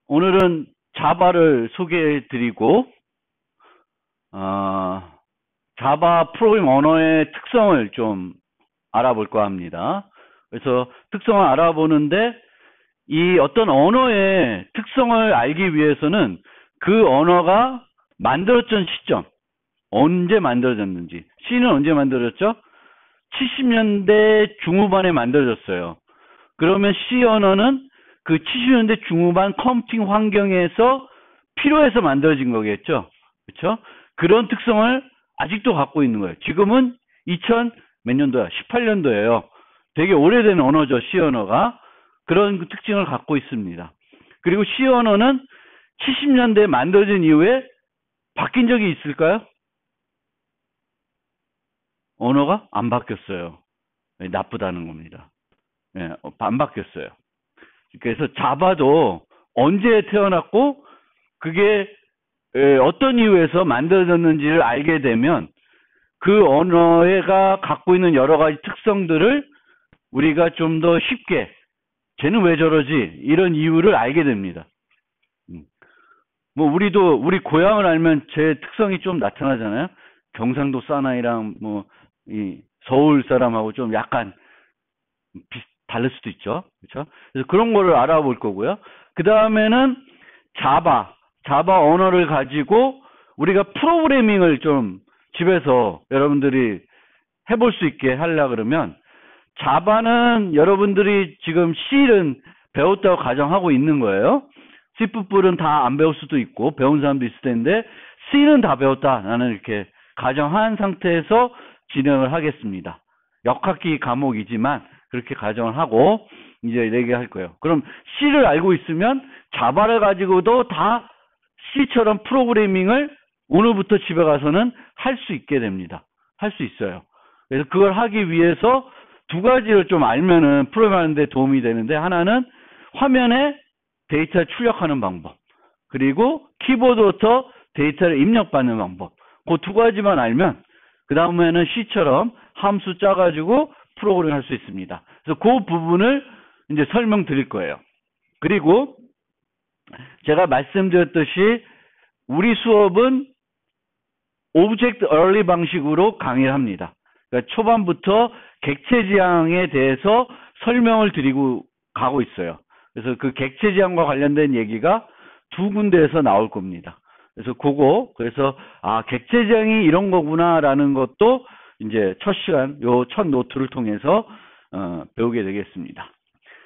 오늘은 자바를 소개해 드리고, 자바 프로그램 언어의 특성을 좀 알아볼까 합니다. 그래서 특성을 알아보는데, 이 어떤 언어의 특성을 알기 위해서는 그 언어가 만들어진 시점, 언제 만들어졌는지. C는 언제 만들어졌죠? 70년대 중후반에 만들어졌어요. 그러면 C 언어는 그 70년대 중후반 컴퓨팅 환경에서 필요해서 만들어진 거겠죠. 그렇죠? 그런 특성을 아직도 갖고 있는 거예요. 지금은 2000 몇 년도야? 18년도예요. 되게 오래된 언어죠. C 언어가. 그런 특징을 갖고 있습니다. 그리고 C 언어는 70년대에 만들어진 이후에 바뀐 적이 있을까요? 언어가 안 바뀌었어요. 나쁘다는 겁니다. 예, 안 바뀌었어요. 그래서 자바도 언제 태어났고 그게 어떤 이유에서 만들어졌는지를 알게 되면 그 언어가 갖고 있는 여러 가지 특성들을 우리가 좀 더 쉽게 쟤는 왜 저러지? 이런 이유를 알게 됩니다. 뭐 우리 고향을 알면 제 특성이 좀 나타나잖아요. 경상도 사나이랑 이 서울 사람하고 좀 약간 다를 수도 있죠. 그렇죠? 그래서 그런 거를 알아볼 거고요. 그 다음에는 자바 언어를 가지고 우리가 프로그래밍을 좀 집에서 여러분들이 해볼 수 있게 하려고 그러면 자바는 여러분들이 지금 C는 배웠다고 가정하고 있는 거예요. C++은 다 안 배울 수도 있고 배운 사람도 있을 텐데 C는 다 배웠다. 나는 이렇게 가정한 상태에서 진행을 하겠습니다. 역학기 과목이지만 그렇게 가정을 하고 이제 얘기할 거예요. 그럼 C를 알고 있으면 자바를 가지고도 다 C처럼 프로그래밍을 오늘부터 집에 가서는 할 수 있게 됩니다. 할 수 있어요. 그래서 그걸 하기 위해서 두 가지를 좀 알면은 프로그래밍하는 데 도움이 되는데, 하나는 화면에 데이터를 출력하는 방법, 그리고 키보드부터 데이터를 입력받는 방법. 그 두 가지만 알면 그 다음에는 C처럼 함수 짜가지고 프로그램 할 수 있습니다. 그래서 그 부분을 이제 설명드릴 거예요. 그리고 제가 말씀드렸듯이 우리 수업은 오브젝트 얼리 방식으로 강의를 합니다. 그러니까 초반부터 객체 지향에 대해서 설명을 드리고 가고 있어요. 그래서 그 객체 지향과 관련된 얘기가 두 군데에서 나올 겁니다. 그래서 객체 지향이 이런 거구나라는 것도 이제 첫 시간, 요 첫 노트를 통해서 배우게 되겠습니다.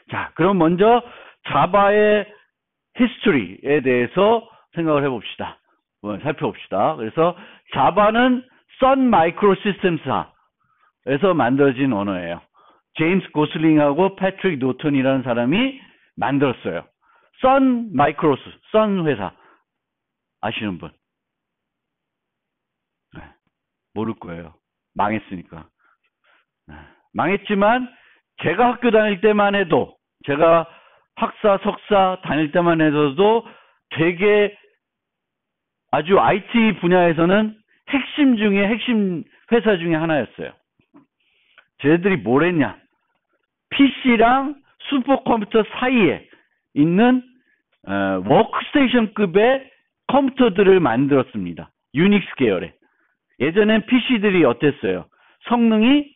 자, 그럼 먼저 자바의 히스토리에 대해서 생각을 해봅시다. 살펴봅시다. 그래서 자바는 선 마이크로 시스템사에서 만들어진 언어예요. 제임스 고슬링하고 패트릭 노턴이라는 사람이 만들었어요. 선 마이크로스, 선 회사. 아시는 분? 네, 모를 거예요. 망했으니까. 네, 망했지만 제가 학교 다닐 때만 해도, 제가 학사, 석사 다닐 때만 해도 되게 아주 IT 분야에서는 핵심 중에 핵심 회사 중에 하나였어요. 쟤들이 뭘 했냐? PC랑 슈퍼컴퓨터 사이에 있는 워크스테이션급의 컴퓨터들을 만들었습니다. 유닉스 계열의. 예전엔 PC들이 어땠어요? 성능이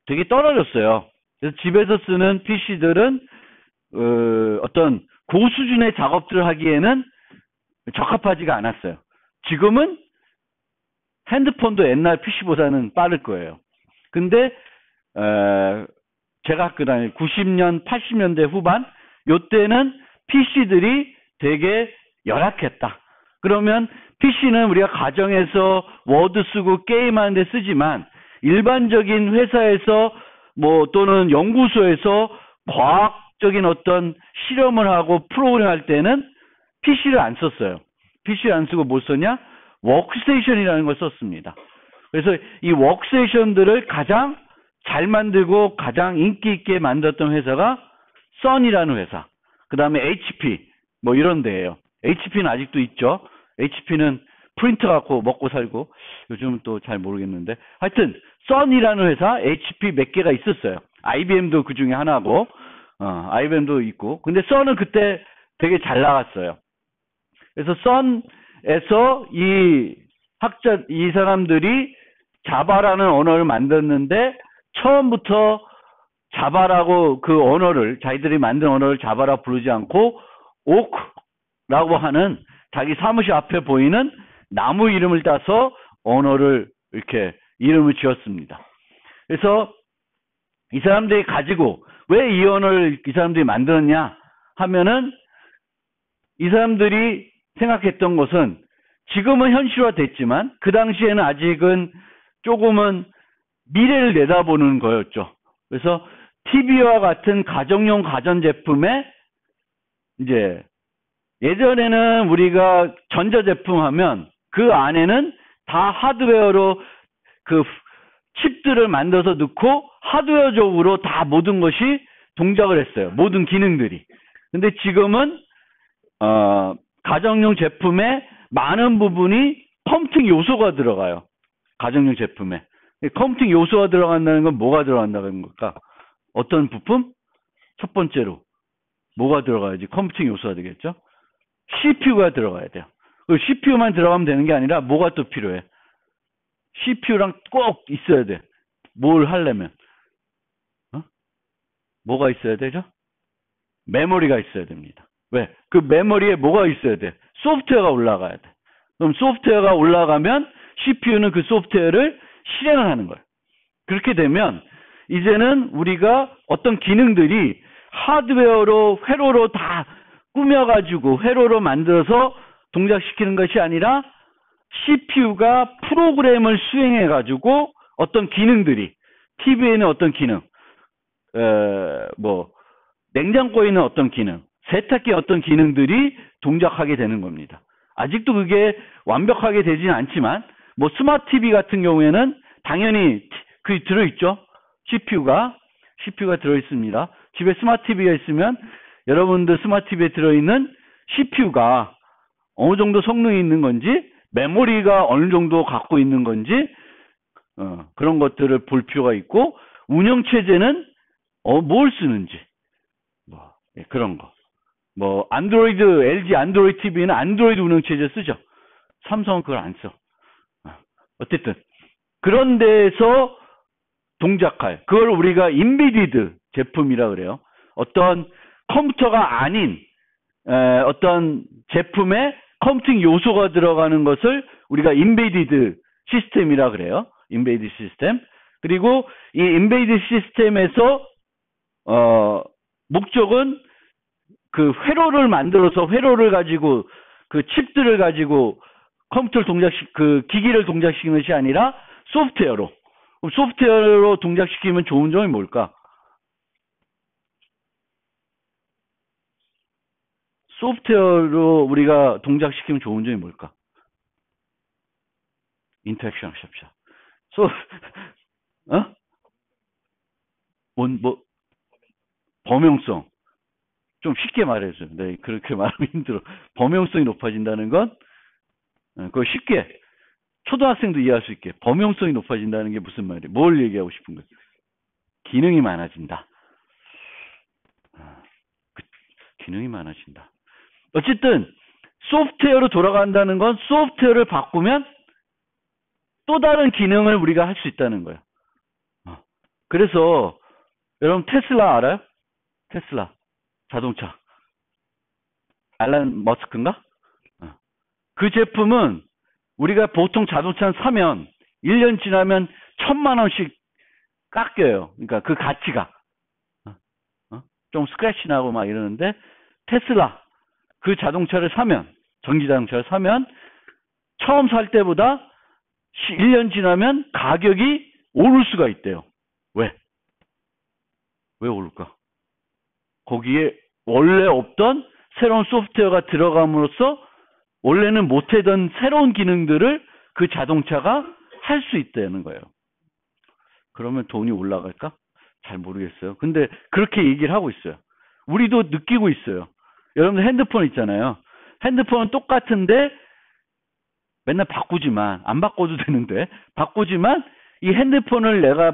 되게 떨어졌어요. 그래서 집에서 쓰는 PC들은 어떤 고수준의 작업들을 하기에는 적합하지가 않았어요. 지금은 핸드폰도 옛날 PC보다는 빠를 거예요. 근데 제가 학교 다닐 90년, 80년대 후반 요때는 PC들이 되게 열악했다. 그러면 PC는 우리가 가정에서 워드 쓰고 게임하는 데 쓰지만 일반적인 회사에서 또는 연구소에서 과학적인 어떤 실험을 하고 프로그램 할 때는 PC를 안 썼어요. PC를 안 쓰고 뭘 썼냐? 워크스테이션이라는 걸 썼습니다. 그래서 이 워크스테이션들을 가장 잘 만들고 가장 인기 있게 만들었던 회사가 선이라는 회사. 그 다음에 HP 이런 데예요. HP는 아직도 있죠. HP는 프린터 갖고 먹고 살고 요즘은 또 잘 모르겠는데 하여튼 선이라는 회사, HP 몇 개가 있었어요. IBM도 그 중에 하나고 IBM도 있고. 근데 선은 그때 되게 잘 나갔어요. 그래서 썬에서 이 사람들이 자바라는 언어를 만들었는데 처음부터 자바라고 그 언어를 자기들이 만든 언어를 자바라 부르지 않고 오크라고 하는 자기 사무실 앞에 보이는 나무 이름을 따서 언어를 이렇게 이름을 지었습니다. 그래서 이 사람들이 가지고 왜 이 언어를 이 사람들이 만들었냐 하면은 이 사람들이 생각했던 것은 지금은 현실화됐지만 그 당시에는 아직은 조금은 미래를 내다보는 거였죠. 그래서 TV와 같은 가정용 가전제품에 이제 예전에는 우리가 전자제품 하면 그 안에는 다 하드웨어로 그 칩들을 만들어서 넣고 하드웨어적으로 다 모든 것이 동작을 했어요. 모든 기능들이. 근데 지금은 가정용 제품에 많은 부분이 컴퓨팅 요소가 들어가요. 가정용 제품에. 컴퓨팅 요소가 들어간다는 건 뭐가 들어간다는 걸까? 어떤 부품? 첫 번째로 뭐가 들어가야지 컴퓨팅 요소가 되겠죠? CPU가 들어가야 돼요. CPU만 들어가면 되는 게 아니라 뭐가 또 필요해? CPU랑 꼭 있어야 돼. 뭘 하려면. 뭐가 있어야 되죠? 메모리가 있어야 됩니다. 왜? 그 메모리에 뭐가 있어야 돼? 소프트웨어가 올라가야 돼. 그럼 소프트웨어가 올라가면 CPU는 그 소프트웨어를 실행을 하는 거예요. 그렇게 되면 이제는 우리가 어떤 기능들이 하드웨어로 회로로 다 꾸며가지고 회로로 만들어서 동작시키는 것이 아니라 CPU가 프로그램을 수행해가지고 어떤 기능들이 TV에는 어떤 기능, 냉장고에 있는 어떤 기능, 세탁기에 어떤 기능들이 동작하게 되는 겁니다. 아직도 그게 완벽하게 되지는 않지만 스마트 TV 같은 경우에는 당연히 그게 들어있죠. CPU가 들어있습니다. 집에 스마트 TV가 있으면 여러분들 스마트 TV에 들어있는 CPU가 어느 정도 성능이 있는 건지 메모리가 어느 정도 갖고 있는 건지 그런 것들을 볼 필요가 있고 운영체제는 뭘 쓰는지 그런 거. LG 안드로이드 TV는 안드로이드 운영체제 쓰죠. 삼성은 그걸 안 써. 어쨌든 그런 데서 동작할 그걸 우리가 인베디드 제품이라 그래요. 어떤 컴퓨터가 아닌 어떤 제품에 컴퓨팅 요소가 들어가는 것을 우리가 인베디드 시스템이라 그래요. 인베디드 시스템. 그리고 이 인베디드 시스템에서 목적은 그 회로를 만들어서 회로를 가지고 그 칩들을 가지고 컴퓨터를 그 기기를 동작시키는 것이 아니라 소프트웨어로 동작시키면 좋은 점이 뭘까? 소프트웨어로 우리가 동작시키면 좋은 점이 뭘까? 인터랙션 샵샵. 범용성. 좀 쉽게 말해줘요. 네, 그렇게 말하면 힘들어. 범용성이 높아진다는 건, 그걸 쉽게, 초등학생도 이해할 수 있게, 범용성이 높아진다는 게 무슨 말이에요? 뭘 얘기하고 싶은 거예요? 기능이 많아진다. 기능이 많아진다. 어쨌든, 소프트웨어로 돌아간다는 건 소프트웨어를 바꾸면 또 다른 기능을 우리가 할 수 있다는 거예요. 그래서, 여러분 테슬라 알아요? 테슬라. 자동차. 알란 머스크인가? 그 제품은 우리가 보통 자동차는 사면 1년 지나면 1,000만 원씩 깎여요. 그러니까 그 가치가. 좀 스크래치 나고 막 이러는데 테슬라 그 자동차를 사면 전기 자동차를 사면 처음 살 때보다 1년 지나면 가격이 오를 수가 있대요. 왜? 왜 오를까? 거기에 원래 없던 새로운 소프트웨어가 들어감으로써 원래는 못하던 새로운 기능들을 그 자동차가 할 수 있다는 거예요. 그러면 돈이 올라갈까? 잘 모르겠어요. 근데 그렇게 얘기를 하고 있어요. 우리도 느끼고 있어요. 여러분들 핸드폰 있잖아요. 핸드폰은 똑같은데 맨날 바꾸지만 안 바꿔도 되는데 바꾸지만 이 핸드폰을 내가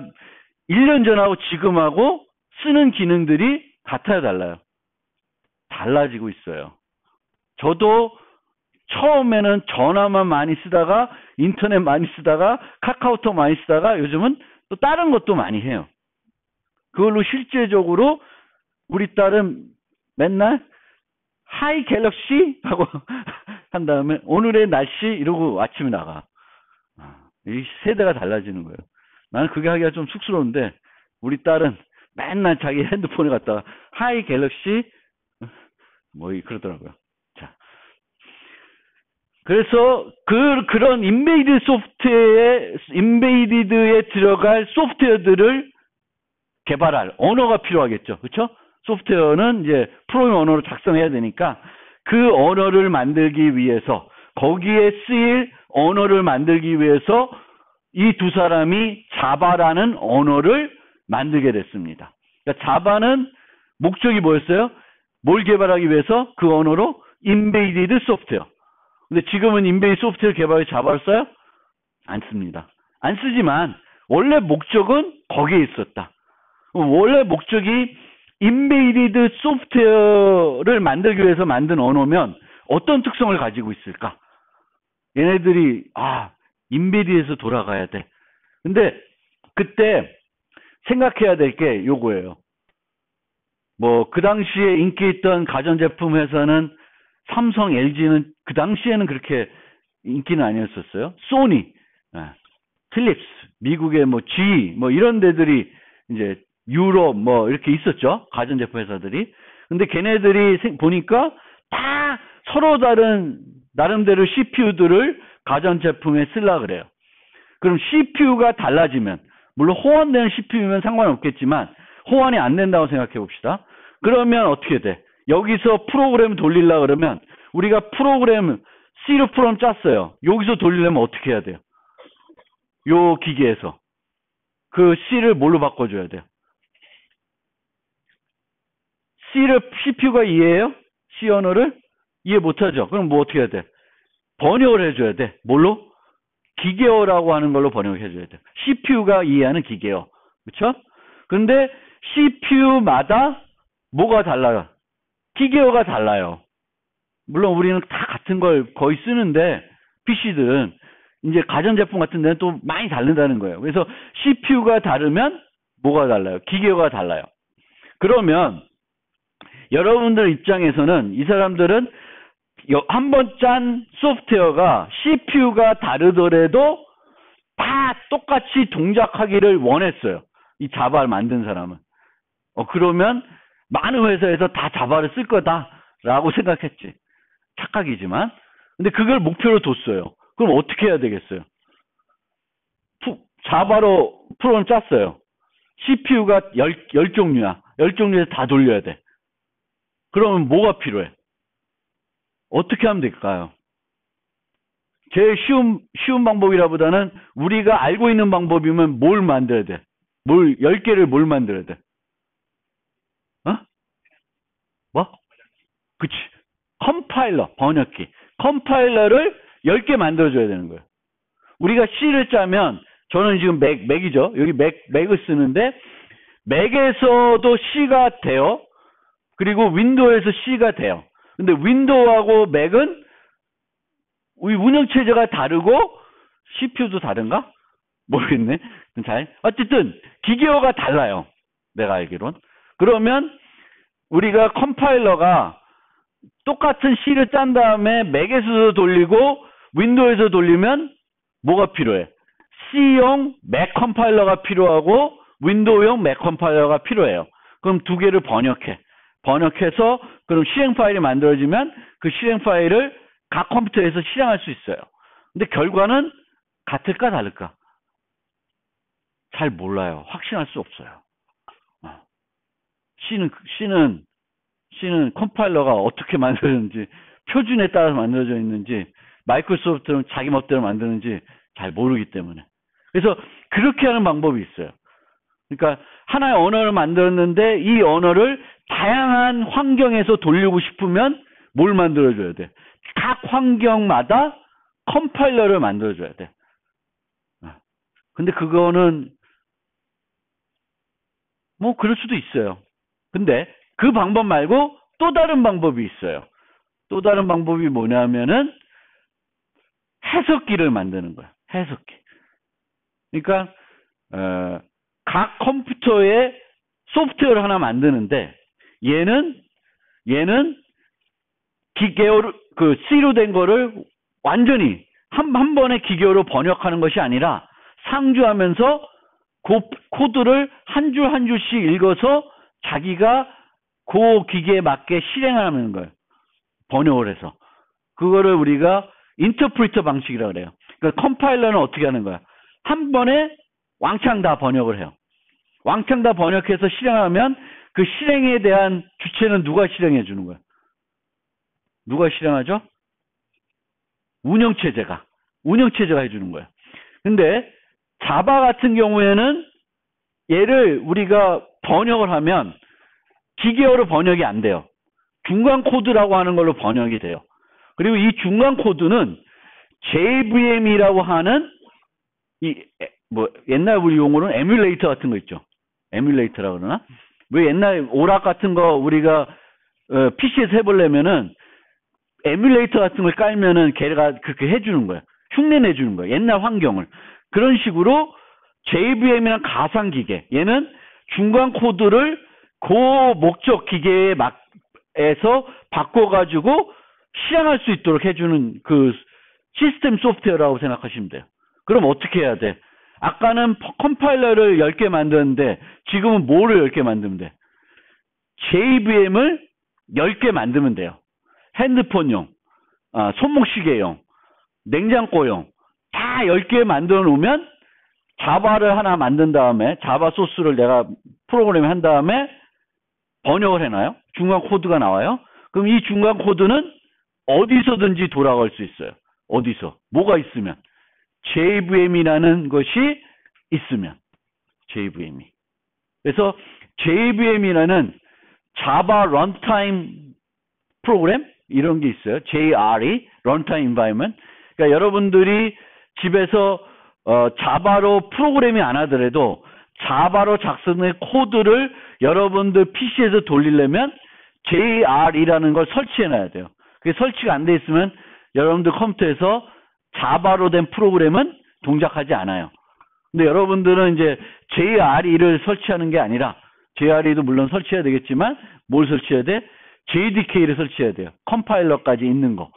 1년 전하고 지금하고 쓰는 기능들이 같아요, 달라요? 달라지고 있어요. 저도 처음에는 전화만 많이 쓰다가 인터넷 많이 쓰다가 카카오톡 많이 쓰다가 요즘은 또 다른 것도 많이 해요. 그걸로 실제적으로 우리 딸은 맨날 하이 갤럭시 하고 한 다음에 오늘의 날씨 이러고 아침에 나가. 이 세대가 달라지는 거예요. 나는 그게 하기가 좀 쑥스러운데 우리 딸은 맨날 자기 핸드폰에 갖다가 하이 갤럭시 뭐 그러더라고요. 자, 그래서 그런 인베이디드에 들어갈 소프트웨어들을 개발할 언어가 필요하겠죠. 그렇죠? 소프트웨어는 이제 프로그램 언어로 작성해야 되니까 그 언어를 만들기 위해서 거기에 쓰일 언어를 만들기 위해서 이 두 사람이 자바라는 언어를 만들게 됐습니다. 그러니까 자바는 목적이 뭐였어요? 뭘 개발하기 위해서? 그 언어로 인베이디드 소프트웨어. 근데 지금은 인베이디드 소프트웨어 개발에 자바를 써요? 안 씁니다. 안 쓰지만 원래 목적은 거기에 있었다. 원래 목적이 인베이디드 소프트웨어를 만들기 위해서 만든 언어면 어떤 특성을 가지고 있을까? 얘네들이 인베이디드에서 돌아가야 돼. 근데 그때 생각해야 될 게 요거예요. 뭐 그 당시에 인기 있던 가전제품 회사는 삼성, LG는 그 당시에는 그렇게 인기는 아니었었어요. 소니, 필립스, 미국의 뭐 GE 뭐 이런 데들이 이제 유럽 뭐 이렇게 있었죠. 가전제품 회사들이. 근데 걔네들이 보니까 다 서로 다른 나름대로 CPU들을 가전제품에 쓰려고 그래요. 그럼 CPU가 달라지면 물론 호환되는 CPU면 상관없겠지만 호환이 안 된다고 생각해 봅시다. 그러면 어떻게 돼? 여기서 프로그램 돌리려고 그러면 우리가 프로그램 C로 프로그램 짰어요. 여기서 돌리려면 어떻게 해야 돼요? 요 기계에서. 그 C를 뭘로 바꿔줘야 돼요? CPU가 이해해요? C 언어를? 이해 못하죠? 그럼 뭐 어떻게 해야 돼? 번역을 해줘야 돼. 뭘로? 기계어라고 하는 걸로 번역해줘야 돼. CPU가 이해하는 기계어. 그렇죠? 근데 CPU마다 뭐가 달라요? 기계어가 달라요. 물론 우리는 다 같은 걸 거의 쓰는데 PC들은 이제 가전제품 같은 데는 또 많이 다른다는 거예요. 그래서 CPU가 다르면 뭐가 달라요? 기계어가 달라요. 그러면 여러분들 입장에서는 이 사람들은 한 번 짠 소프트웨어가 CPU가 다르더라도 다 똑같이 동작하기를 원했어요. 이 자바를 만든 사람은. 그러면 많은 회사에서 다 자바를 쓸 거다라고 생각했지. 착각이지만. 근데 그걸 목표로 뒀어요. 그럼 어떻게 해야 되겠어요? 자바로 프로그램 짰어요. CPU가 10종류야. 10종류에서 다 돌려야 돼. 그러면 뭐가 필요해? 어떻게 하면 될까요? 제일 쉬운 방법이라보다는 우리가 알고 있는 방법이면 뭘 만들어야 돼? 10개를 뭘 만들어야 돼? 뭐? 그치. 컴파일러, 번역기. 컴파일러를 10개 만들어줘야 되는 거예요. 우리가 C를 짜면, 저는 지금 맥이죠. 여기 맥을 쓰는데, 맥에서도 C가 돼요. 그리고 윈도우에서 C가 돼요. 근데 윈도우하고 맥은 우리 운영체제가 다르고 CPU도 다른가? 모르겠네. 어쨌든 기계어가 달라요. 내가 알기론. 그러면 우리가 컴파일러가 똑같은 C를 짠 다음에 맥에서도 돌리고 윈도우에서 돌리면 뭐가 필요해? C용 맥 컴파일러가 필요하고 윈도우용 맥 컴파일러가 필요해요. 그럼 두 개를 번역해서 그럼 실행 파일이 만들어지면 그 실행 파일을 각 컴퓨터에서 실행할 수 있어요. 근데 결과는 같을까 다를까? 잘 몰라요. 확신할 수 없어요. C는 컴파일러가 어떻게 만들어졌는지 표준에 따라서 만들어져 있는지 마이크로소프트는 자기 멋대로 만드는지 잘 모르기 때문에. 그래서 그렇게 하는 방법이 있어요. 그러니까 하나의 언어를 만들었는데 이 언어를 다양한 환경에서 돌리고 싶으면 뭘 만들어줘야 돼? 각 환경마다 컴파일러를 만들어줘야 돼. 근데 그거는 뭐 그럴 수도 있어요. 근데 그 방법 말고 또 다른 방법이 있어요. 또 다른 방법이 뭐냐면은 해석기를 만드는 거야. 해석기. 그러니까 각 컴퓨터에 소프트웨어를 하나 만드는데 얘는 기계어로 C로 된 거를 완전히 한 번에 기계어로 번역하는 것이 아니라 상주하면서 그 코드를 한 줄 한 줄씩 읽어서 자기가 그 기계에 맞게 실행하는 거예요. 번역을 해서. 그거를 우리가 인터프리터 방식이라고 그래요. 그러니까 컴파일러는 어떻게 하는 거야? 한 번에 왕창 다 번역을 해요. 왕창 다 번역해서 실행하면 그 실행에 대한 주체는 누가 실행해 주는 거야? 누가 실행하죠? 운영체제가 해주는 거야. 근데 자바 같은 경우에는 얘를 우리가 번역을 하면 기계어로 번역이 안 돼요. 중간 코드라고 하는 걸로 번역이 돼요. 그리고 이 중간 코드는 JVM이라고 하는 옛날 우리 용어로는 에뮬레이터 같은 거 있죠. 에뮬레이터라고 그러나? 왜 옛날 오락 같은 거 우리가 PC에서 해보려면은 에뮬레이터 같은 걸 깔면은 걔가 그렇게 해주는 거야. 흉내 내주는 거야. 옛날 환경을. 그런 식으로 JVM이란 가상기계. 얘는 중간 코드를 그 목적 기계에 에서 바꿔가지고 실행할 수 있도록 해주는 그 시스템 소프트웨어라고 생각하시면 돼요. 그럼 어떻게 해야 돼? 아까는 컴파일러를 10개 만드는데 지금은 뭐를 10개 만들면 돼? JVM을 10개 만들면 돼요. 핸드폰용, 손목시계용, 냉장고용 다 10개 만들어 놓으면 자바를 하나 만든 다음에 자바 소스를 내가 프로그램 한 다음에 번역을 해놔요. 중간 코드가 나와요. 그럼 이 중간 코드는 어디서든지 돌아갈 수 있어요. 어디서? 뭐가 있으면? JVM이라는 것이 있으면. JVM이. 그래서 JVM이라는 자바 런타임 프로그램 이런 게 있어요. JRE, 런타임 인바이먼트. 그러니까 여러분들이 집에서 자바로 프로그램이 안 하더라도 자바로 작성된 코드를 여러분들 PC에서 돌리려면 JRE라는 걸 설치해놔야 돼요. 그게 설치가 안 돼 있으면 여러분들 컴퓨터에서 자바로 된 프로그램은 동작하지 않아요. 근데 여러분들은 이제 JRE를 설치하는 게 아니라 JRE도 물론 설치해야 되겠지만 뭘 설치해야 돼? JDK를 설치해야 돼요. 컴파일러까지 있는 거.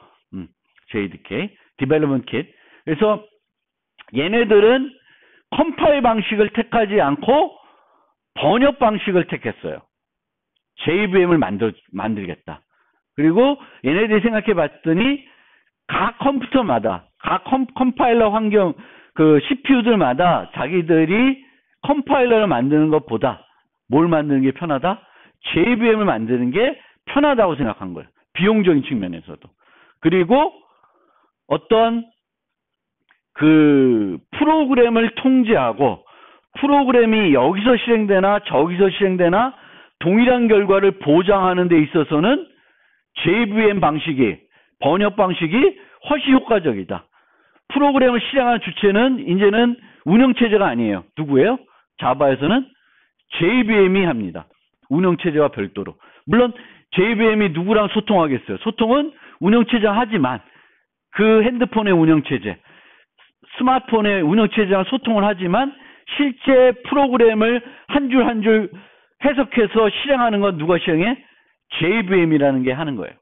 JDK, Development Kit. 그래서 얘네들은 컴파일 방식을 택하지 않고 번역 방식을 택했어요. JVM을 만들겠다. 그리고 얘네들이 생각해 봤더니 각 컴퓨터마다, 각 컴파일러 환경, CPU들마다 자기들이 컴파일러를 만드는 것보다 뭘 만드는 게 편하다? JVM을 만드는 게 편하다고 생각한 거예요. 비용적인 측면에서도. 그리고 어떤 프로그램을 통제하고 프로그램이 여기서 실행되나 저기서 실행되나 동일한 결과를 보장하는 데 있어서는 JVM 방식이, 번역 방식이 훨씬 효과적이다. 프로그램을 실행하는 주체는 이제는 운영체제가 아니에요. 누구예요? 자바에서는 JVM이 합니다. 운영체제와 별도로. 물론 JVM이 누구랑 소통하겠어요? 소통은 운영체제가 하지만 그 핸드폰의 운영체제, 스마트폰의 운영체제랑 소통을 하지만 실제 프로그램을 한 줄 한 줄 해석해서 실행하는 건 누가 실행해? JVM이라는 게 하는 거예요.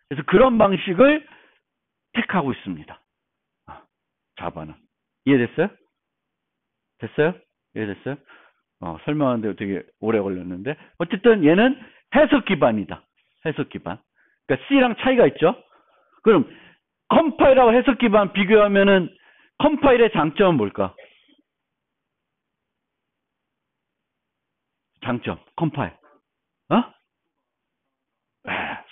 그래서 그런 방식을 택하고 있습니다. 자바는. 이해됐어요? 됐어요? 이해됐어요? 설명하는데 되게 오래 걸렸는데 어쨌든 얘는 해석 기반이다. 해석 기반. 그러니까 C랑 차이가 있죠? 그럼 컴파일하고 해석 기반 비교하면은 컴파일의 장점은 뭘까? 장점, 컴파일.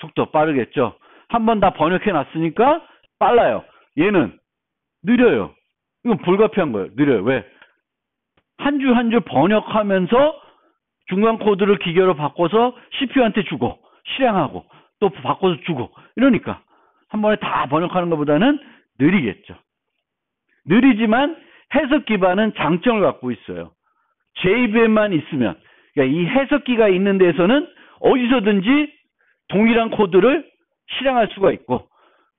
속도 빠르겠죠? 한번 다 번역해 놨으니까 빨라요. 얘는 느려요. 이건 불가피한 거예요. 느려요. 왜? 한 줄 한 줄 번역하면서 중간 코드를 기계로 바꿔서 CPU한테 주고 실행하고 또 바꿔서 주고 이러니까 한 번에 다 번역하는 것보다는 느리겠죠. 느리지만 해석 기반은 장점을 갖고 있어요. JVM만 있으면 그러니까 이 해석기가 있는 데서는 어디서든지 동일한 코드를 실행할 수가 있고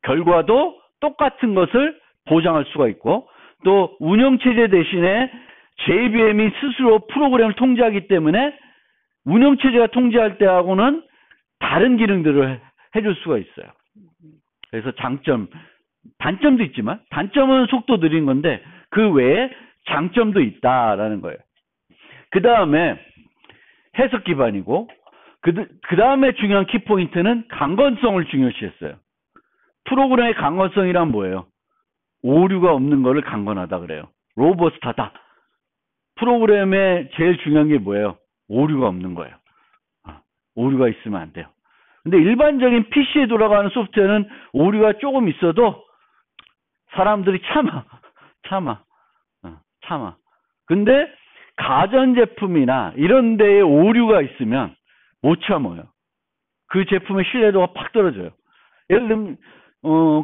결과도 똑같은 것을 보장할 수가 있고 또 운영체제 대신에 JVM이 스스로 프로그램을 통제하기 때문에 운영체제가 통제할 때하고는 다른 기능들을 해줄 수가 있어요. 그래서 장점, 단점도 있지만 단점은 속도 느린 건데 그 외에 장점도 있다라는 거예요. 그 다음에 해석 기반이고 그 다음에 중요한 키포인트는 강건성을 중요시했어요. 프로그램의 강건성이란 뭐예요? 오류가 없는 거를 강건하다 그래요. 로버스트하다. 프로그램에 제일 중요한 게 뭐예요? 오류가 없는 거예요. 오류가 있으면 안 돼요. 근데 일반적인 PC에 돌아가는 소프트웨어는 오류가 조금 있어도 사람들이 참아. 근데 가전제품이나 이런 데에 오류가 있으면 못 참아요. 그 제품의 신뢰도가 팍 떨어져요. 예를 들면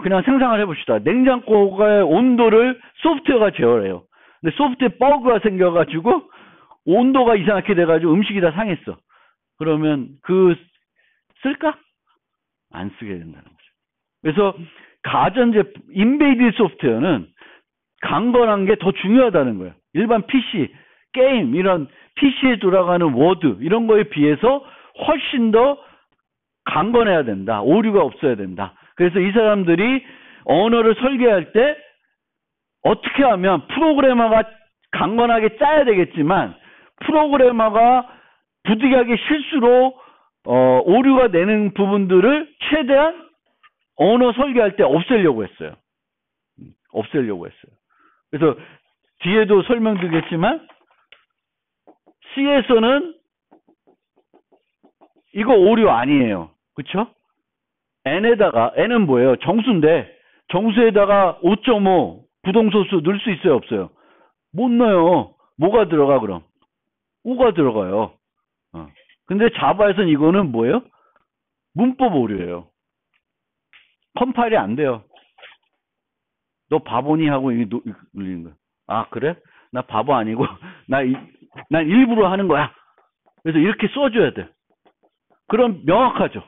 그냥 생각을 해봅시다. 냉장고의 온도를 소프트웨어가 제어해요. 근데 소프트웨어 버그가 생겨가지고 온도가 이상하게 돼가지고 음식이 다 상했어. 그러면 쓸까? 안 쓰게 된다는 거죠. 그래서 가전제품, 인베이드 소프트웨어는 강건한 게 더 중요하다는 거예요. 일반 PC, 게임, 이런 PC에 돌아가는 워드, 이런 거에 비해서 훨씬 더 강건해야 된다. 오류가 없어야 된다. 그래서 이 사람들이 언어를 설계할 때 어떻게 하면 프로그래머가 강건하게 짜야 되겠지만 프로그래머가 부득이하게 실수로 오류가 되는 부분들을 최대한 언어 설계할 때 없애려고 했어요. 그래서 뒤에도 설명드리겠지만 C에서는 이거 오류 아니에요. 그쵸? N은 뭐예요? 정수인데 정수에다가 5.5 부동소수 넣을 수 있어요? 없어요? 못 넣어요. 뭐가 들어가 그럼? 5가 들어가요. 근데 자바에서는 이거는 뭐예요? 문법 오류예요. 컴파일이 안 돼요. 너 바보니 하고 이게 눌리는 거야. 아 그래? 나 바보 아니고 난 일부러 하는 거야. 그래서 이렇게 써줘야 돼. 그럼 명확하죠.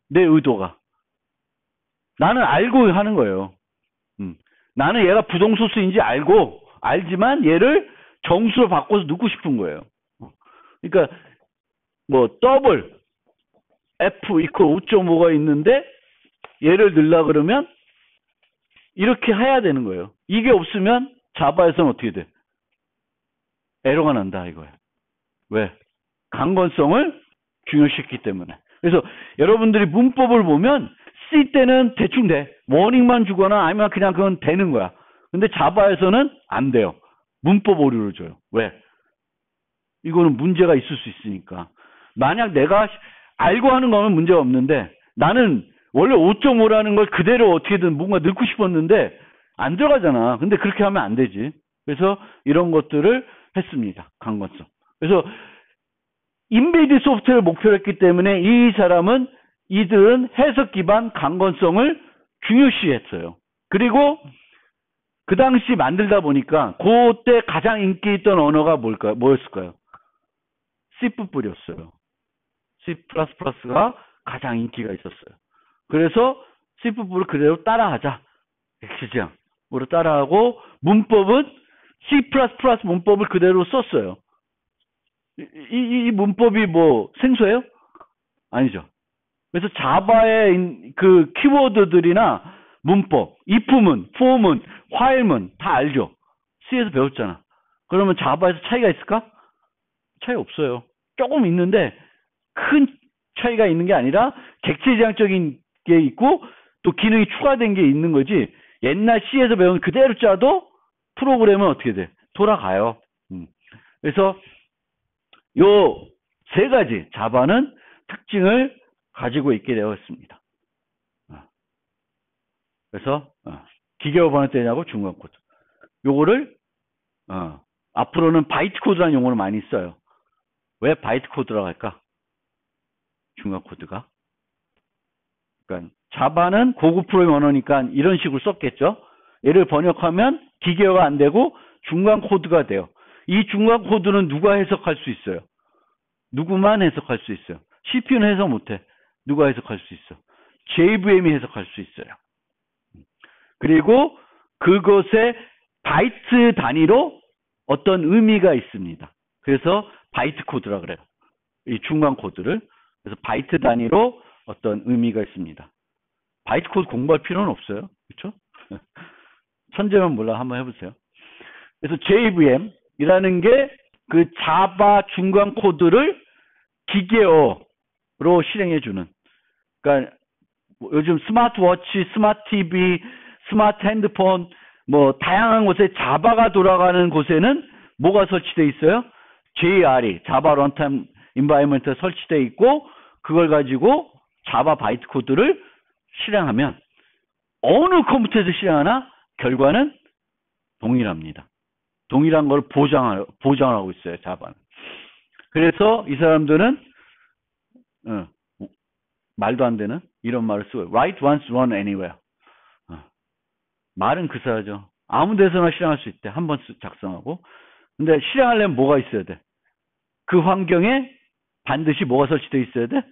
내 의도가. 나는 알고 하는 거예요. 나는 얘가 부동소수인지 알지만 얘를 정수로 바꿔서 넣고 싶은 거예요. 그러니까 뭐 더블 F 이퀄 5.5가 있는데 얘를 넣으려 그러면 이렇게 해야 되는 거예요. 이게 없으면 자바에서는 어떻게 돼? 에러가 난다 이거예요. 왜? 강건성을 중요시했기 때문에. 그래서 여러분들이 문법을 보면 C 때는 대충 돼. 워닝만 주거나 아니면 그냥 그건 되는 거야. 근데 자바에서는 안 돼요. 문법 오류를 줘요. 왜? 이거는 문제가 있을 수 있으니까. 만약 내가 알고 하는 거면 문제가 없는데 나는 원래 5.5라는 걸 그대로 어떻게든 뭔가 넣고 싶었는데 안 들어가잖아. 근데 그렇게 하면 안 되지. 그래서 이런 것들을 했습니다. 강건성. 그래서 인베이드 소프트웨어를 목표로 했기 때문에 이들은 해석 기반 강건성을 중요시했어요. 그리고 그 당시 만들다 보니까 그때 가장 인기 있던 언어가 뭐였을까요? C++였어요. C++가 가장 인기가 있었어요. 그래서 C++를 그대로 따라하자. 엑시장으로 따라하고 문법은 C++ 문법을 그대로 썼어요. 이 문법이 뭐 생소해요? 아니죠. 그래서 자바의 그 키워드들이나 문법, if문, for문, while문 다 알죠. C에서 배웠잖아. 그러면 자바에서 차이가 있을까? 차이 없어요. 조금 있는데 큰 차이가 있는 게 아니라 객체지향적인 게 있고 또 기능이 추가된 게 있는 거지. 옛날 C에서 배운 그대로 짜도 프로그램은 어떻게 돼? 돌아가요. 그래서 요 세 가지 자바는 특징을 가지고 있게 되었습니다. 그래서 기계어 번역되냐고 중간 코드. 요거를 앞으로는 바이트 코드라는 용어를 많이 써요. 왜 바이트 코드라고 할까? 중간 코드가. 그러니까 자바는 고급 프로그래밍 언어니까 이런 식으로 썼겠죠. 얘를 번역하면 기계어가 안 되고 중간 코드가 돼요. 이 중간 코드는 누가 해석할 수 있어요? 누구만 해석할 수 있어요. CPU는 해석 못해. 누가 해석할 수 있어? JVM이 해석할 수 있어요. 그리고 그것의 바이트 단위로 어떤 의미가 있습니다. 그래서 바이트 코드라 그래요. 이 중간 코드를. 그래서 바이트 단위로 어떤 의미가 있습니다. 바이트 코드 공부할 필요는 없어요. 그렇죠? 천재만 몰라 한번 해보세요. 그래서 JVM이라는 게 그 자바 중간 코드를 기계어로 실행해주는. 그러니까 요즘 스마트워치, 스마트 TV, 스마트 핸드폰 뭐 다양한 곳에 자바가 돌아가는 곳에는 뭐가 설치되어 있어요? JRE, 자바 런타임 인바이먼트가 설치되어 있고 그걸 가지고 자바 바이트 코드를 실행하면 어느 컴퓨터에서 실행하나 결과는 동일합니다. 동일한 걸 보장하고 있어요. 자바는. 그래서 이 사람들은 말도 안 되는 이런 말을 쓰고 write once, run anywhere. 말은 그사하죠. 아무 데서나 실행할 수 있대. 한 번 작성하고. 근데 실행하려면 뭐가 있어야 돼? 그 환경에 반드시 뭐가 설치되어 있어야 돼?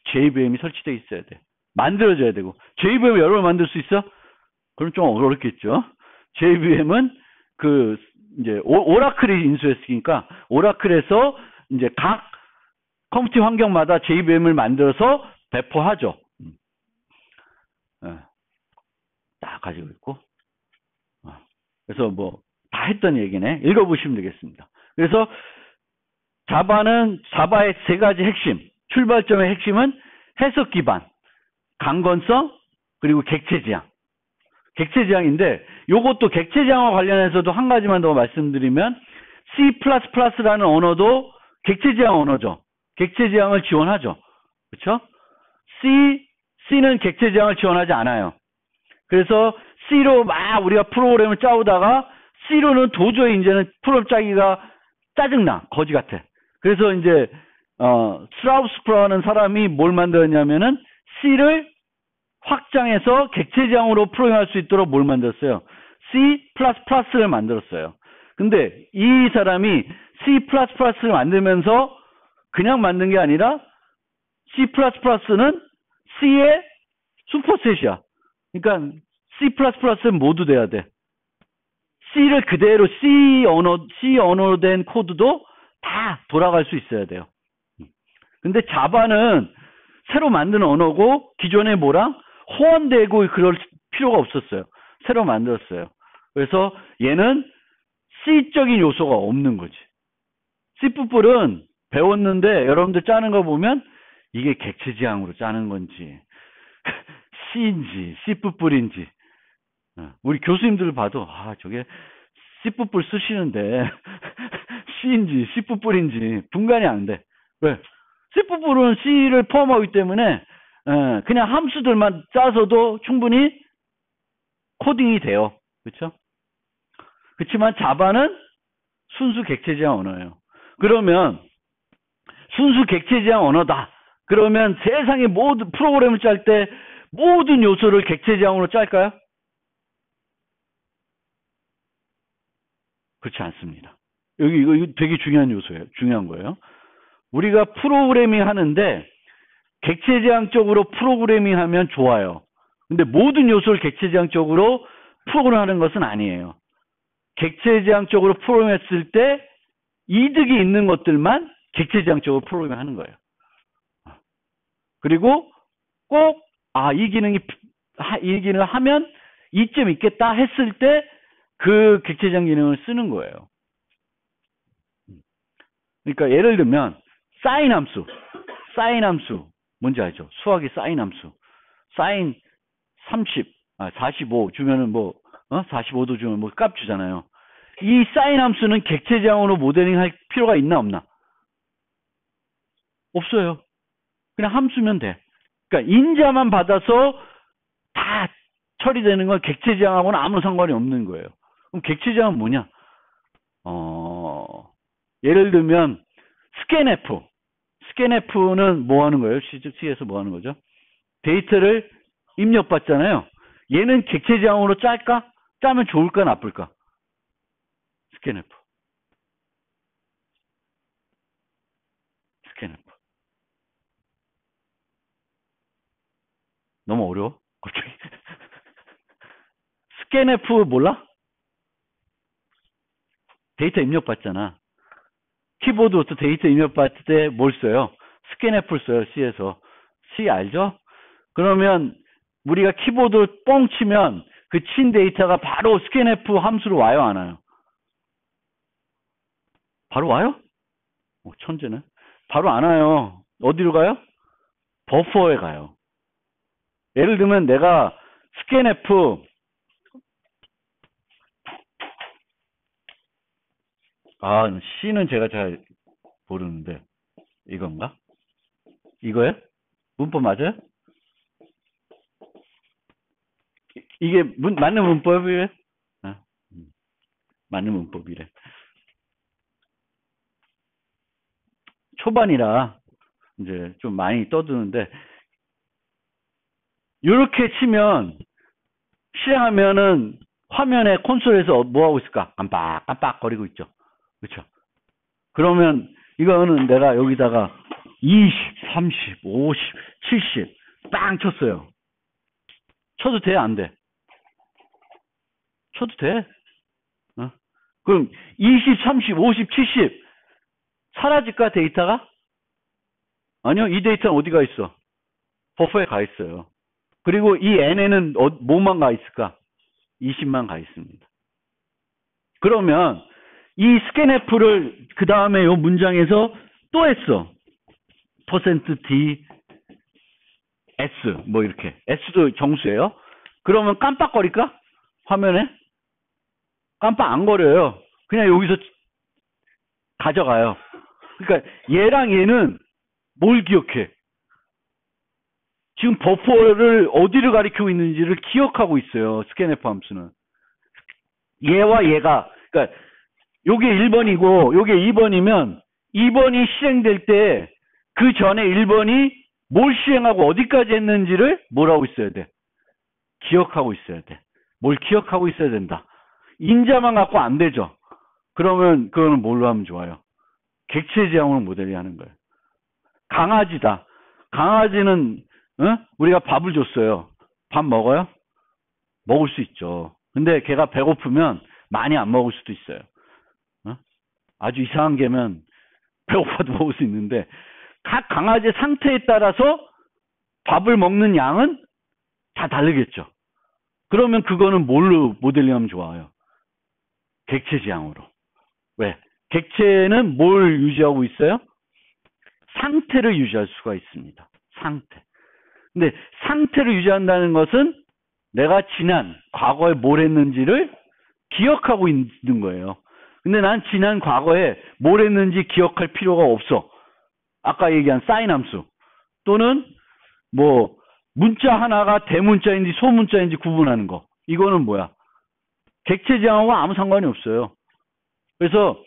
JVM이 설치되어 있어야 돼. 만들어져야 되고. JVM 여러 번 만들 수 있어? 그럼 좀 어렵겠죠. JVM은 이제 오라클이 인수했으니까 오라클에서 이제 각 컴퓨터 환경마다 JVM을 만들어서 배포하죠. 다 가지고 있고. 그래서 뭐 다 했던 얘기네. 읽어보시면 되겠습니다. 그래서 자바의 세 가지 핵심, 출발점의 핵심은 해석 기반, 강건성, 그리고 객체 지향. 객체 지향인데 요것도 객체 지향과 관련해서도 한 가지만 더 말씀드리면 C++라는 언어도 객체 지향 언어죠. 객체 지향을 지원하죠. 그렇죠? C는 객체 지향을 지원하지 않아요. 그래서 C로 막 우리가 프로그램을 짜오다가 C로는 도저히 이제는 프로그램 짜기가 짜증나. 거지 같아. 그래서 이제 스트라우스프라는 사람이 뭘 만들었냐면은 C를 확장해서 객체 지향으로 프로그램할 수 있도록 뭘 만들었어요? C++를 만들었어요. 근데 이 사람이 C++를 만들면서 그냥 만든 게 아니라 C++는 C의 슈퍼셋이야. 그러니까 C++는 모두 돼야 돼. C를 그대로 C 언어로 된 코드도 다 돌아갈 수 있어야 돼요. 근데 자바는 새로 만든 언어고 기존에 뭐랑 호환되고 그럴 필요가 없었어요. 새로 만들었어요. 그래서 얘는 C적인 요소가 없는 거지. C++은 배웠는데 여러분들 짜는 거 보면 이게 객체 지향으로 짜는 건지 C인지 C++인지 우리 교수님들 봐도 저게 C++ 쓰시는데 C인지 C++인지 분간이 안 돼. 왜? C++는 C를 포함하기 때문에 그냥 함수들만 짜서도 충분히 코딩이 돼요. 그렇죠? 그렇지만 자바는 순수 객체 지향 언어예요. 그러면 순수 객체 지향 언어다. 그러면 세상의 모든 프로그램을 짤 때 모든 요소를 객체 지향으로 짤까요? 그렇지 않습니다. 이거 되게 중요한 요소예요. 중요한 거예요. 우리가 프로그래밍 하는데 객체 지향적으로 프로그래밍 하면 좋아요. 근데 모든 요소를 객체 지향적으로 프로그램 하는 것은 아니에요. 객체 지향적으로 프로그램 했을 때 이득이 있는 것들만 객체 지향적으로 프로그램 하는 거예요. 그리고 꼭 이 기능을 하면 이점 있겠다 했을 때 그 객체 지향 기능을 쓰는 거예요. 그러니까 예를 들면 사인 함수 뭔지 알죠? 수학의 사인 함수. 사인 45 주면은 45도 주면 값 주잖아요. 이 사인 함수는 객체 지향으로 모델링 할 필요가 있나 없나? 없어요. 그냥 함수면 돼. 그러니까 인자만 받아서 다 처리되는 건 객체 지향하고는 아무 상관이 없는 거예요. 그럼 객체 지향은 뭐냐? 예를 들면 스캔F는 뭐 하는 거예요? C에서 뭐 하는 거죠? 데이터를 입력받잖아요. 얘는 객체 지향으로 짤까? 짜면 좋을까 나쁠까? 스캔F. 너무 어려워? 갑자기. 스캔F 몰라? 데이터 입력받잖아. 키보드부터 데이터 입력받을 때 뭘 써요? 스캔F를 써요. C에서. C 알죠? 그러면 우리가 키보드 뻥 치면 그 친 데이터가 바로 스캔F 함수로 와요, 안 와요? 바로 와요? 천재네. 바로 안 와요. 어디로 가요? 버퍼에 가요. 예를 들면 내가 스캔F C는 제가 잘 모르는데 이건가? 이거예요? 문법 맞아요? 이게 맞는 문법이에요? 맞는 문법이래. 초반이라 이제 좀 많이 떠드는데 이렇게 치면 실행하면은 화면에 콘솔에서 뭐 하고 있을까? 깜빡깜빡 거리고 있죠. 그렇죠? 그러면 이거는 내가 여기다가 20, 30, 50, 70 빵 쳤어요. 쳐도 돼? 안 돼? 쳐도 돼. 그럼 20, 30, 50, 70 사라질까 데이터가? 아니요. 이 데이터는 어디가 있어? 버퍼에 가 있어요. 그리고 이 n에는 뭐만 가 있을까? 20만 가 있습니다. 그러면 이 스캔F를 그 다음에 이 문장에서 또 했어. %d s 뭐 이렇게 s도 정수예요. 그러면 깜빡거릴까? 화면에? 깜빡 안 거려요. 그냥 여기서 가져가요. 그러니까 얘랑 얘는 뭘 기억해? 지금 버퍼를 어디를 가리키고 있는지를 기억하고 있어요. 스캔F 함수는. 얘와 얘가 그러니까 요게 1번이고 요게 2번이면 2번이 실행될 때 그 전에 1번이 뭘 실행하고 어디까지 했는지를 뭘 하고 있어야 돼? 기억하고 있어야 돼. 뭘 기억하고 있어야 된다. 인자만 갖고 안 되죠. 그러면 그거는 뭘로 하면 좋아요? 객체 지향으로 모델링 하는 거예요. 강아지다. 강아지는 우리가 밥을 줬어요. 밥 먹어요? 먹을 수 있죠. 근데 걔가 배고프면 많이 안 먹을 수도 있어요. 아주 이상한 개면 배고파도 먹을 수 있는데 각 강아지의 상태에 따라서 밥을 먹는 양은 다 다르겠죠. 그러면 그거는 뭘로 모델링하면 좋아요? 객체 지향으로. 왜? 객체는 뭘 유지하고 있어요? 상태를 유지할 수가 있습니다. 상태. 근데 상태를 유지한다는 것은 내가 지난 과거에 뭘 했는지를 기억하고 있는 거예요. 근데 난 지난 과거에 뭘 했는지 기억할 필요가 없어. 아까 얘기한 사인 함수 또는 뭐 문자 하나가 대문자인지 소문자인지 구분하는 거. 이거는 뭐야? 객체 지향하고 아무 상관이 없어요. 그래서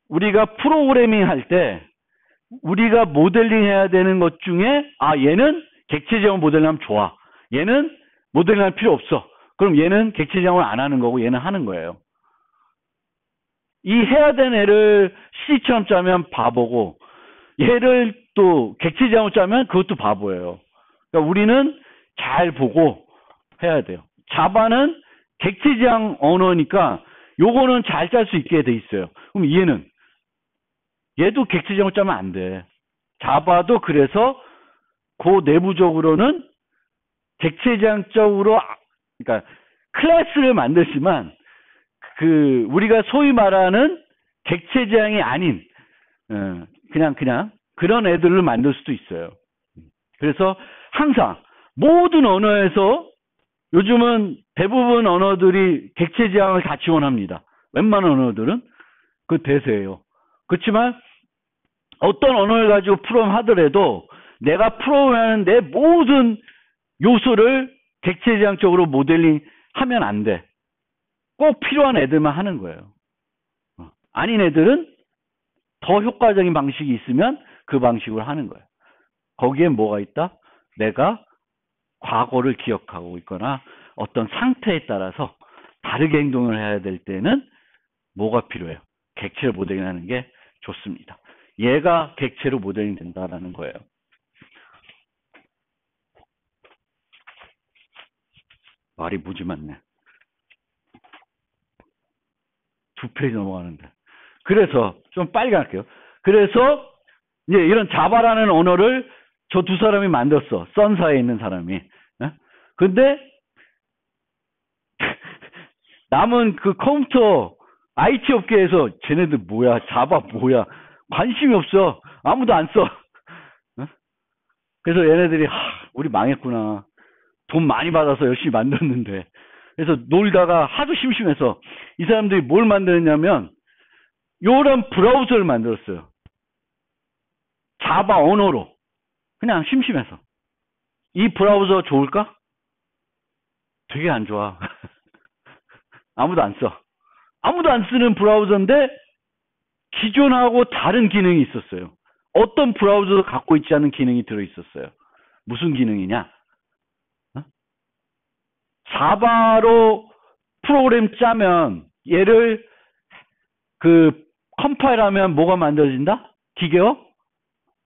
우리가 프로그래밍 할 때 우리가 모델링 해야 되는 것 중에 얘는 객체 지향 모델링하면 좋아. 얘는 모델링 할 필요 없어. 그럼 얘는 객체 지향을 안 하는 거고 얘는 하는 거예요. 이 해야 되는 애를 C처럼 짜면 바보고 얘를 또 객체 지향으로 짜면 그것도 바보예요. 그러니까 우리는 잘 보고 해야 돼요. 자바는 객체 지향 언어니까 요거는 잘 짤 수 있게 돼 있어요. 그럼 얘도 객체 지향으로 짜면 안 돼. 자바도 그래서 그 내부적으로는 객체 지향적으로 그러니까 클래스를 만들지만 그 우리가 소위 말하는 객체 지향이 아닌 그냥 그런 애들을 만들 수도 있어요. 그래서 항상 모든 언어에서 요즘은 대부분 언어들이 객체 지향을 다 지원합니다. 웬만한 언어들은 그 대세예요. 그렇지만 어떤 언어를 가지고 프로그램 하더라도 내가 프로그램하는 내 모든 요소를 객체 지향적으로 모델링 하면 안 돼. 꼭 필요한 애들만 하는 거예요. 아닌 애들은 더 효과적인 방식이 있으면 그 방식으로 하는 거예요. 거기에 뭐가 있다? 내가 과거를 기억하고 있거나 어떤 상태에 따라서 다르게 행동을 해야 될 때는 뭐가 필요해요? 객체를 모델링하는 게 좋습니다. 얘가 객체로 모델링 된다라는 거예요. 말이 무지 많네. 2페이지 넘어가는데. 그래서 좀 빨리 갈게요. 그래서 이제 이런 자바라는 언어를 저 두 사람이 만들었어. 선사에 있는 사람이. 예? 근데 남은 그 컴퓨터 IT 업계에서 쟤네들 뭐야? 자바 뭐야? 관심이 없어. 아무도 안 써. 예? 그래서 얘네들이 우리 망했구나. 돈 많이 받아서 열심히 만들었는데. 그래서 놀다가 하도 심심해서 이 사람들이 뭘 만들었냐면 요런 브라우저를 만들었어요. 자바 언어로. 그냥 심심해서. 이 브라우저 좋을까? 되게 안 좋아. 아무도 안 써. 아무도 안 쓰는 브라우저인데 기존하고 다른 기능이 있었어요. 어떤 브라우저도 갖고 있지 않은 기능이 들어있었어요. 무슨 기능이냐? 자바로 프로그램 짜면 얘를 그 컴파일하면 뭐가 만들어진다? 기계어?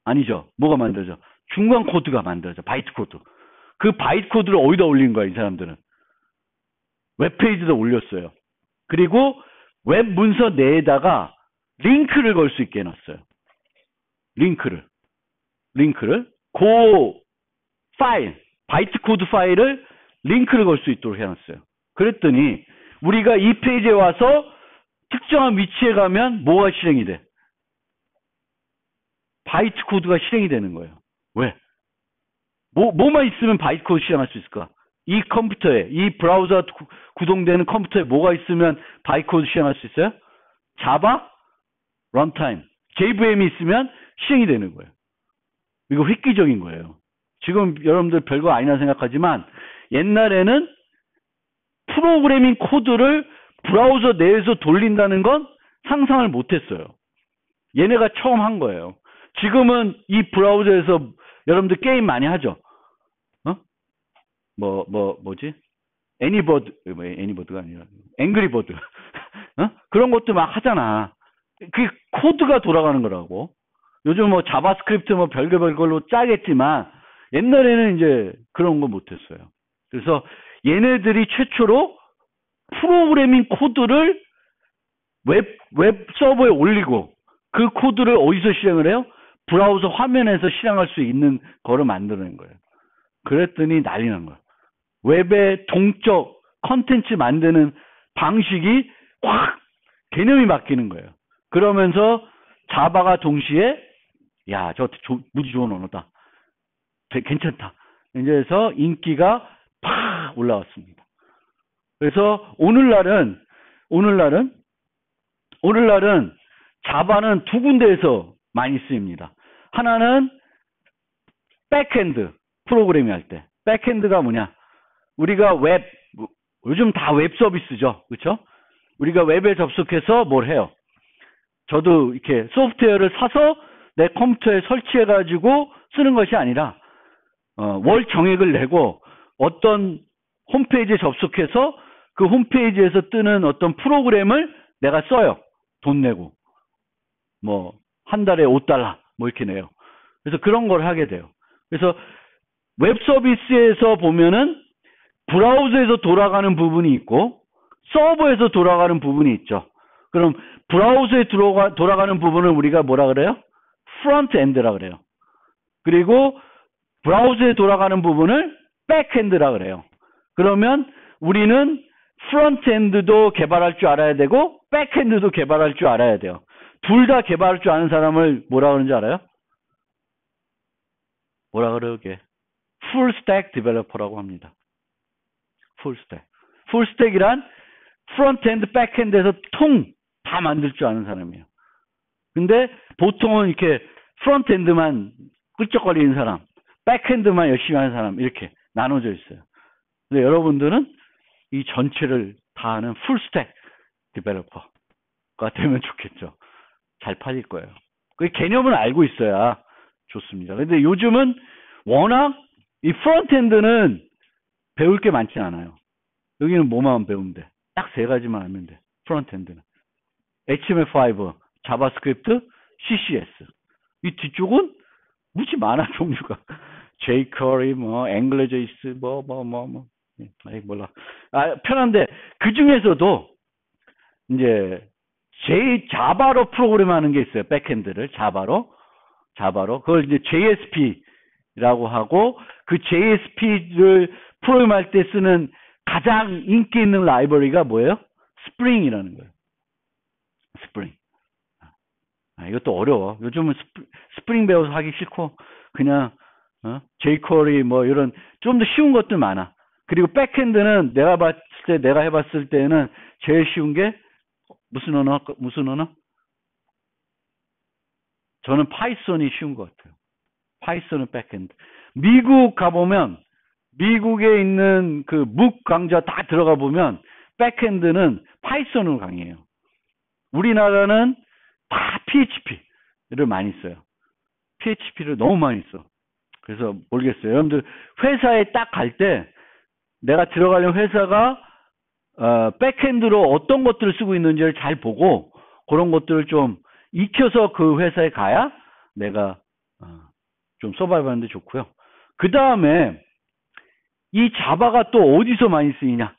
아니죠. 뭐가 만들어져? 중간 코드가 만들어져. 바이트 코드. 그 바이트 코드를 어디다 올린 거야, 이 사람들은? 웹페이지에 올렸어요. 그리고 웹 문서 내에다가 링크를 걸 수 있게 해놨어요. 링크를. 그 파일, 바이트 코드 파일을 링크를 걸 수 있도록 해놨어요. 그랬더니 우리가 이 페이지에 와서 특정한 위치에 가면 뭐가 실행이 돼? 바이트 코드가 실행이 되는 거예요. 왜? 뭐만 있으면 바이트 코드 실행할 수 있을까? 이 컴퓨터에, 이 브라우저 구동되는 컴퓨터에 뭐가 있으면 바이트 코드 실행할 수 있어요? 자바, 런타임, JVM이 있으면 실행이 되는 거예요. 이거 획기적인 거예요. 지금 여러분들 별거 아니라 생각하지만 옛날에는 프로그래밍 코드를 브라우저 내에서 돌린다는 건 상상을 못했어요. 얘네가 처음 한 거예요. 지금은 이 브라우저에서 여러분들 게임 많이 하죠. 뭐지? 애니버드가 아니라 앵그리버드. 그런 것도 막 하잖아. 그 코드가 돌아가는 거라고. 요즘 뭐 자바스크립트 뭐 별개별 걸로 짜겠지만 옛날에는 이제 그런 거 못했어요. 그래서 얘네들이 최초로 프로그래밍 코드를 웹 서버에 올리고 그 코드를 어디서 실행을 해요? 브라우저 화면에서 실행할 수 있는 거를 만드는 거예요. 그랬더니 난리 난 거예요. 웹의 동적 컨텐츠 만드는 방식이 확 개념이 바뀌는 거예요. 그러면서 자바가 동시에 야, 저 무지 좋은 언어다. 되게 괜찮다. 이제서 인기가 팍 올라왔습니다. 그래서 오늘날은 자바는 두 군데에서 많이 쓰입니다. 하나는 백핸드 프로그래밍 할 때. 백핸드가 뭐냐? 우리가 요즘 다 웹 서비스죠. 그렇죠? 우리가 웹에 접속해서 뭘 해요? 저도 이렇게 소프트웨어를 사서 내 컴퓨터에 설치해가지고 쓰는 것이 아니라 월 정액을 내고 어떤 홈페이지에 접속해서 그 홈페이지에서 뜨는 어떤 프로그램을 내가 써요. 돈 내고. 뭐 한 달에 $5 뭐 이렇게 내요. 그래서 그런 걸 하게 돼요. 그래서 웹 서비스에서 보면은 브라우저에서 돌아가는 부분이 있고 서버에서 돌아가는 부분이 있죠. 그럼 브라우저에 돌아가는 부분을 우리가 뭐라 그래요? 프론트 엔드라 그래요. 그리고 브라우저에 돌아가는 부분을 백핸드라 그래요. 그러면 우리는 프론트 엔드도 개발할 줄 알아야 되고 백핸드도 개발할 줄 알아야 돼요. 둘 다 개발할 줄 아는 사람을 뭐라 그러는지 알아요? 뭐라 그래요? 이게 풀스택 디벨로퍼라고 합니다. 풀스택이란 프론트 엔드, 백핸드에서 통 다 만들 줄 아는 사람이에요. 근데 보통은 이렇게 프론트 엔드만 꿀쩍거리는 사람, 백핸드만 열심히 하는 사람 이렇게 나눠져 있어요. 근데 여러분들은 이 전체를 다 하는 풀스택 디벨로퍼가 되면 좋겠죠. 잘 팔릴 거예요. 그 개념을 알고 있어야 좋습니다. 근데 요즘은 워낙 이 프론트 엔드는 배울 게 많지 않아요. 여기는 뭐만 배우면 돼. 딱 세 가지만 알면 돼. 프론트 엔드는. HTML5, 자바스크립트, CSS. 이 뒤쪽은 무지 많아, 종류가. jQuery, 뭐, AngularJS, 뭐. 아이, 몰라. 편한데, 그 중에서도, 이제, 자바로 프로그램 하는 게 있어요. 백핸드를. 자바로. 그걸 이제 JSP라고 하고, 그 JSP를 프로그램할 때 쓰는 가장 인기 있는 라이브러리가 뭐예요? 스프링이라는 거예요. 스프링. 이것도 어려워. 요즘은 스프링 배워서 하기 싫고, 그냥, jQuery 뭐 이런 좀 더 쉬운 것들 많아. 그리고 백핸드는 내가 해봤을 때는 제일 쉬운 게 무슨 언어? 저는 파이썬이 쉬운 것 같아요. 파이썬은 백핸드. 미국 가보면, 미국에 있는 그 묵 강좌 다 들어가 보면, 백핸드는 파이썬으로 강의해요. 우리나라는 다 PHP를 많이 써요. PHP를 너무 많이 써. 그래서 모르겠어요. 여러분들 회사에 딱 갈 때 내가 들어가려는 회사가 백핸드로 어떤 것들을 쓰고 있는지를 잘 보고 그런 것들을 좀 익혀서 그 회사에 가야 내가 좀 서바이브 하는데 좋고요. 그 다음에 이 자바가 또 어디서 많이 쓰이냐?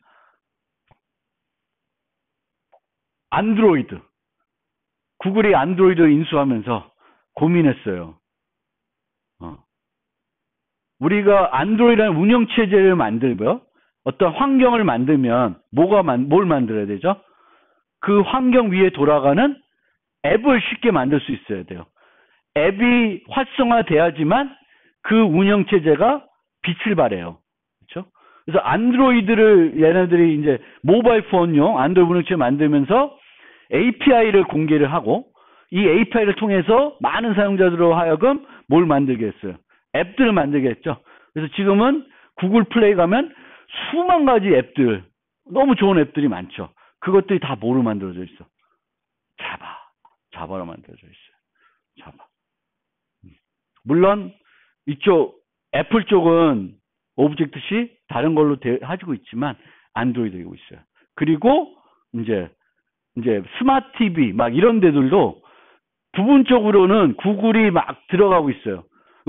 안드로이드. 구글이 안드로이드 인수하면서 고민했어요. 우리가 안드로이드라는 운영체제를 만들고요. 어떤 환경을 만들면 뭘 만들어야 되죠? 그 환경 위에 돌아가는 앱을 쉽게 만들 수 있어야 돼요. 앱이 활성화돼야지만 그 운영체제가 빛을 발해요. 그렇죠? 그래서 안드로이드를 얘네들이 이제 모바일 폰용 안드로이드 운영체제 만들면서 API를 공개를 하고 이 API를 통해서 많은 사용자들로 하여금 뭘 만들게 했어요? 앱들을 만들게 했죠. 그래서 지금은 구글 플레이 가면 수만 가지 앱들, 너무 좋은 앱들이 많죠. 그것들이 다 뭐로 만들어져 있어? 자바로 만들어져 있어요. 자바. 물론 이쪽 애플 쪽은 오브젝트 C 다른 걸로 가지고 있지만 안드로이드 되고 있어요. 그리고 이제 스마트 TV 막 이런 데들도 부분적으로는 구글이 막 들어가고 있어요.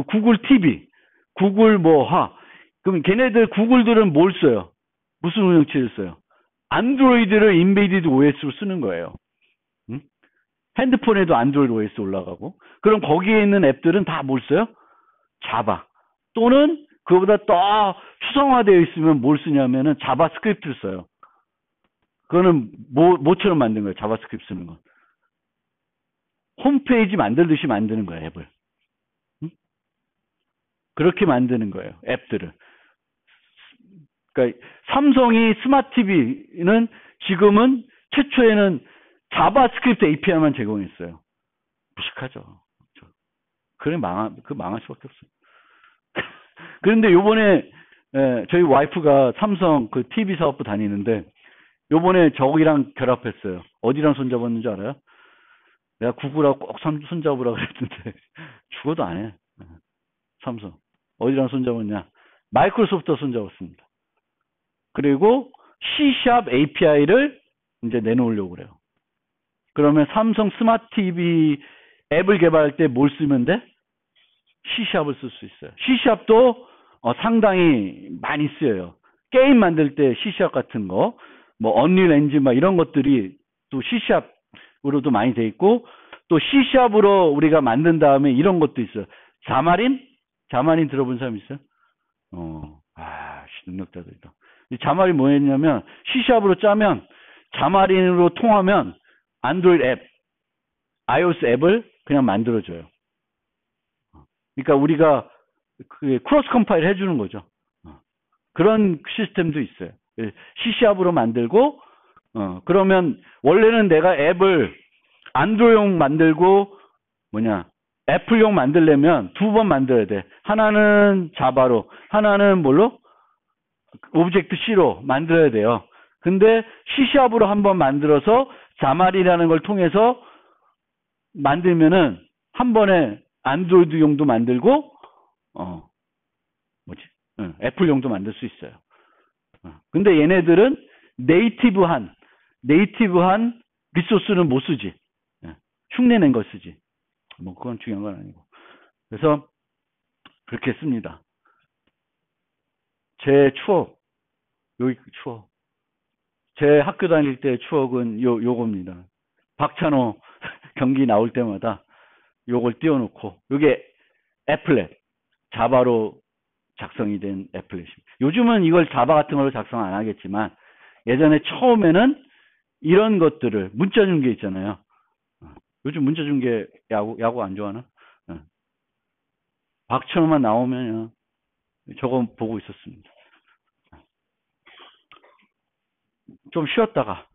구글 TV, 구글 그럼 걔네들 구글들은 뭘 써요? 무슨 운영체를 써요? 안드로이드를 인베디드 OS로 쓰는 거예요. 응? 핸드폰에도 안드로이드 OS 올라가고. 그럼 거기에 있는 앱들은 다 뭘 써요? 자바. 또는 그거보다 더 추상화되어 있으면 뭘 쓰냐면은 자바스크립트를 써요. 그거는 뭐처럼 만든 거예요? 자바스크립트 쓰는 건. 홈페이지 만들듯이 만드는 거예요, 앱을. 응? 그렇게 만드는 거예요, 앱들을. 그러니까 삼성이 스마트 TV는 지금은 최초에는 자바스크립트 API만 제공했어요. 무식하죠. 망할 수밖에 없어요. 그런데 요번에 저희 와이프가 삼성 그 TV 사업부 다니는데 요번에 저기랑 결합했어요. 어디랑 손잡았는 줄 알아요? 내가 구글하고 꼭 손잡으라 그랬는데 죽어도 안 해. 삼성. 어디랑 손잡았냐? 마이크로소프트와 손잡았습니다. 그리고 C# API를 이제 내놓으려고 그래요. 그러면 삼성 스마트 TV 앱을 개발할 때 뭘 쓰면 돼? C#을 쓸 수 있어요. C#도 상당히 많이 쓰여요. 게임 만들 때 C# 같은 거, 언리얼 엔진 막 이런 것들이 또 C#으로도 많이 돼 있고, 또 C#으로 우리가 만든 다음에 이런 것도 있어요. 자마린 들어본 사람 있어요? 능력자들이다. 자마린 뭐였냐면 C#으로 짜면 자마린으로 통하면 안드로이드 앱, iOS 앱을 그냥 만들어줘요. 그러니까 우리가 크로스 컴파일 해주는 거죠. 그런 시스템도 있어요. C#으로 만들고 그러면 원래는 내가 앱을 안드로이드용 만들고 애플용 만들려면 두 번 만들어야 돼. 하나는 자바로, 하나는 뭘로? 오브젝트 C로 만들어야 돼요. 근데 C#으로 한번 만들어서 자말이라는 걸 통해서 만들면은 한 번에 안드로이드용도 만들고 애플용도 만들 수 있어요. 근데 얘네들은 네이티브한 리소스는 못 쓰지. 흉내낸 걸 쓰지. 그건 중요한 건 아니고. 그래서 그렇게 씁니다. 제 추억. 여기 추억. 제 학교 다닐 때 추억은 요겁니다. 박찬호 경기 나올 때마다 요걸 띄워놓고, 요게 애플렛, 자바로 작성이 된 애플렛입니다. 요즘은 이걸 자바 같은 걸로 작성 안 하겠지만, 예전에 처음에는 이런 것들을, 문자 중계 있잖아요. 요즘 문자 중계 야구 안 좋아하나? 박찬호만 나오면 저거 보고 있었습니다. 좀 쉬었다가